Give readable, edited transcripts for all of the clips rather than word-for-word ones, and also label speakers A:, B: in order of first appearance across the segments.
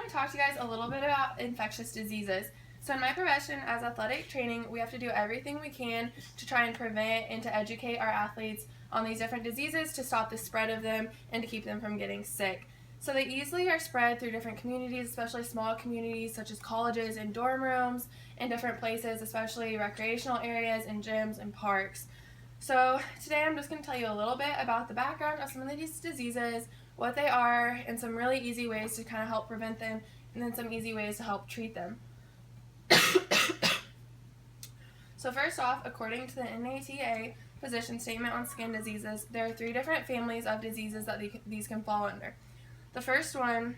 A: want to talk to you guys a little bit about infectious diseases. So in my profession as athletic training, we have to do everything we can to try and prevent and to educate our athletes on these different diseases to stop the spread of them and to keep them from getting sick. So they easily are spread through different communities, especially small communities such as colleges and dorm rooms and different places, especially recreational areas and gyms and parks. So today I'm just going to tell you a little bit about the background of some of these diseases, what they are, and some really easy ways to kind of help prevent them, and then some easy ways to help treat them. So first off, according to the NATA position statement on skin diseases, there are 3 different families of diseases that these can fall under. The first one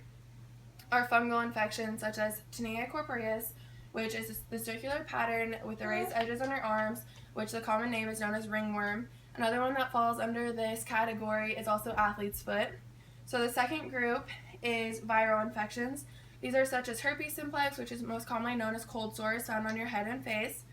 A: are fungal infections such as Tinea corporeus, which is the circular pattern with the raised edges on your arms, which the common name is known as ringworm. Another one that falls under this category is also athlete's foot. So the second group is viral infections. These are such as herpes simplex, which is most commonly known as cold sores found on your head and face.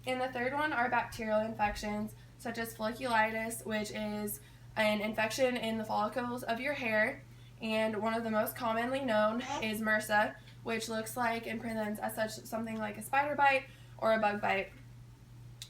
A: And the third one are bacterial infections, such as folliculitis, which is an infection in the follicles of your hair. And one of the most commonly known is MRSA, which looks like and presents as such something like a spider bite or a bug bite.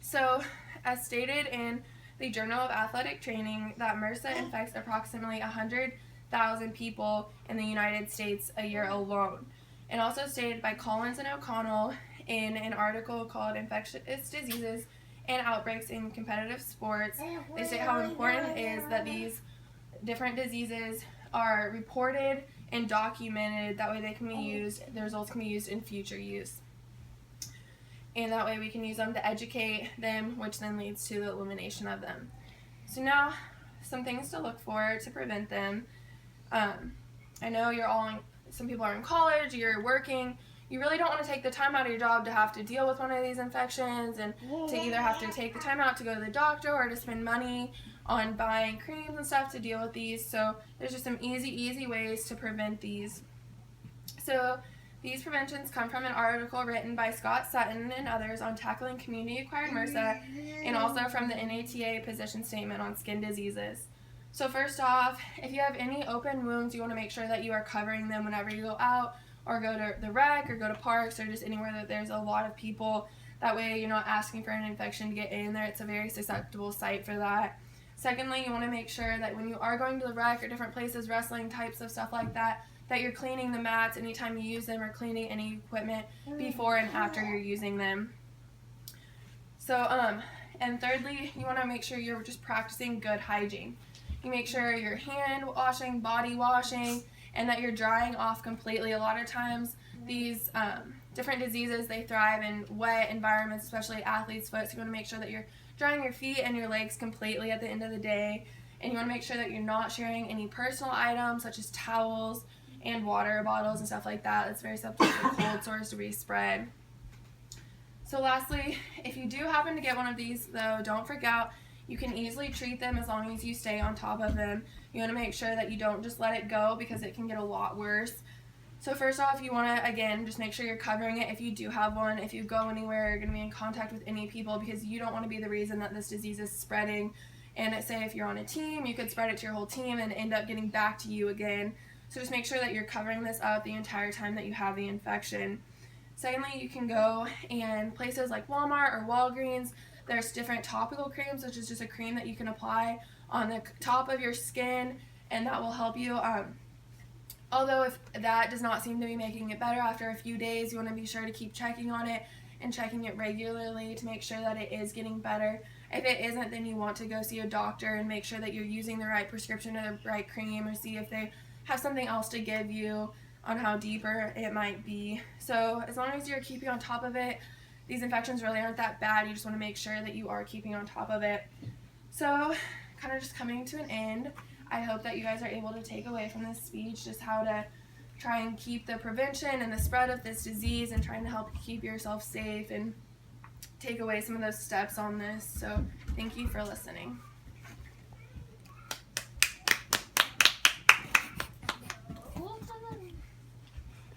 A: So, as stated in the Journal of Athletic Training, that MRSA infects approximately 100,000 people in the United States a year alone. And also stated by Collins and O'Connell in an article called Infectious Diseases and Outbreaks in Competitive Sports. They state how important it is that these different diseases are reported and documented. That way they can be used, the results can be used in future use. And that way we can use them to educate them, which then leads to the elimination of them. So now, some things to look for to prevent them. I know some people are in college, you're working, you really don't want to take the time out of your job to have to deal with one of these infections and to either have to take the time out to go to the doctor or to spend money on buying creams and stuff to deal with these. So there's just some easy ways to prevent these. So these preventions come from an article written by Scott Sutton and others on tackling community-acquired MRSA, and also from the NATA position statement on skin diseases. So first off, if you have any open wounds, you want to make sure that you are covering them whenever you go out or go to the rec or go to parks or just anywhere that there's a lot of people. That way you're not asking for an infection to get in there. It's a very susceptible site for that. Secondly, you want to make sure that when you are going to the rec or different places, wrestling types of stuff like that, that you're cleaning the mats anytime you use them or cleaning any equipment before and after you're using them. So, and thirdly, you want to make sure you're just practicing good hygiene. You make sure you're hand washing, body washing, and that you're drying off completely. A lot of times these different diseases, they thrive in wet environments, especially athlete's foot, so you want to make sure that you're drying your feet and your legs completely at the end of the day. And you want to make sure that you're not sharing any personal items such as towels and water bottles and stuff like that. It's very susceptible to cold sores to be spread. So lastly, if you do happen to get one of these though, don't freak out. You can easily treat them as long as you stay on top of them. You want to make sure that you don't just let it go because it can get a lot worse. So first off, you want to, again, just make sure you're covering it if you do have one. If you go anywhere, you're going to be in contact with any people, because you don't want to be the reason that this disease is spreading. And say if you're on a team, you could spread it to your whole team and end up getting back to you again. So just make sure that you're covering this up the entire time that you have the infection. Secondly, you can go in places like Walmart or Walgreens. There's different topical creams, which is just a cream that you can apply on the top of your skin, and that will help you. Although if that does not seem to be making it better after a few days, you want to be sure to keep checking on it and checking it regularly to make sure that it is getting better. If it isn't, then you want to go see a doctor and make sure that you're using the right prescription or the right cream, or see if they have something else to give you on how deeper it might be. So as long as you're keeping on top of it, these infections really aren't that bad. You just want to make sure that you are keeping on top of it. So kind of just coming to an end, I hope that you guys are able to take away from this speech just how to try and keep the prevention and the spread of this disease, and trying to help keep yourself safe and take away some of those steps on this. So thank you for listening.